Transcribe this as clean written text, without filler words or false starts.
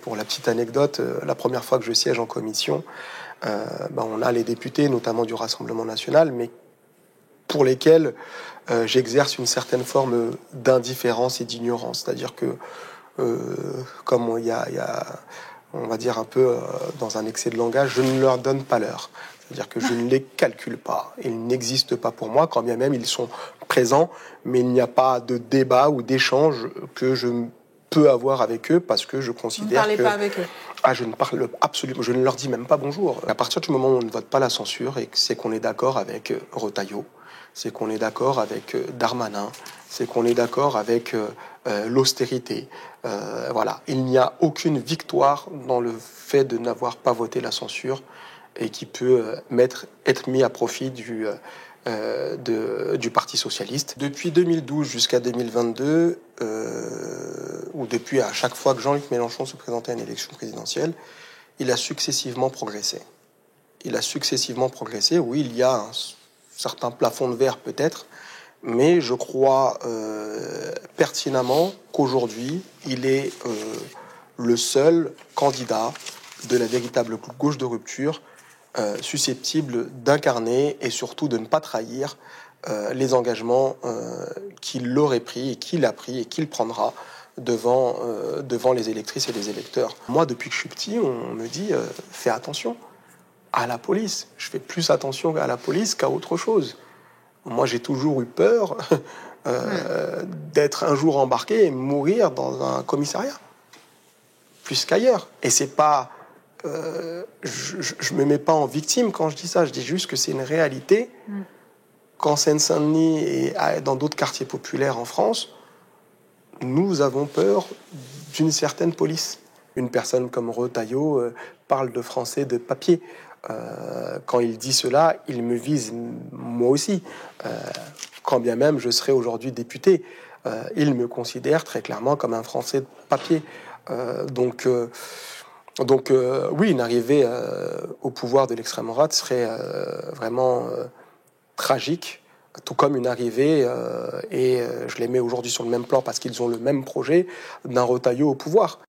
Pour la petite anecdote, la première fois que je siège en commission, on a les députés, notamment du Rassemblement national, mais pour lesquels j'exerce une certaine forme d'indifférence et d'ignorance. C'est-à-dire que, comme il y a, on va dire un peu dans un excès de langage, je ne leur donne pas l'heure. C'est-à-dire que je ne les calcule pas. Ils n'existent pas pour moi, quand bien même ils sont présents, mais il n'y a pas de débat ou d'échange que je peux avoir avec eux parce que je considère que... Vous ne parlez pas avec eux? Ah, je ne parle absolument, je ne leur dis même pas bonjour. À partir du moment où on ne vote pas la censure, et c'est qu'on est d'accord avec Retailleau, c'est qu'on est d'accord avec Darmanin, c'est qu'on est d'accord avec l'austérité. Voilà, il n'y a aucune victoire dans le fait de n'avoir pas voté la censure et qui peut être mis à profit du Parti socialiste. Depuis 2012 jusqu'à 2022, ou depuis à chaque fois que Jean-Luc Mélenchon se présentait à une élection présidentielle, il a successivement progressé. Il a successivement progressé. Oui, il y a un certain plafond de verre peut-être, mais je crois pertinemment qu'aujourd'hui, il est le seul candidat de la véritable gauche de rupture susceptible d'incarner et surtout de ne pas trahir les engagements qu'il aurait pris et qu'il a pris et qu'il prendra devant les électrices et les électeurs. Moi, depuis que je suis petit, on me dit fais attention à la police. Je fais plus attention à la police qu'à autre chose. Moi, j'ai toujours eu peur d'être un jour embarqué et mourir dans un commissariat, plus qu'ailleurs. Et c'est pas... je me mets pas en victime quand je dis ça. Je dis juste que c'est une réalité. Qu'en Seine-Saint-Denis et dans d'autres quartiers populaires en France, nous avons peur d'une certaine police. Une personne comme Retailleau parle de français de papier. Quand il dit cela, il me vise moi aussi. Quand bien même je serais aujourd'hui député, il me considère très clairement comme un français de papier. Donc, oui, une arrivée au pouvoir de l'extrême droite serait vraiment tragique, tout comme une arrivée, je les mets aujourd'hui sur le même plan parce qu'ils ont le même projet, d'un Retailleau au pouvoir.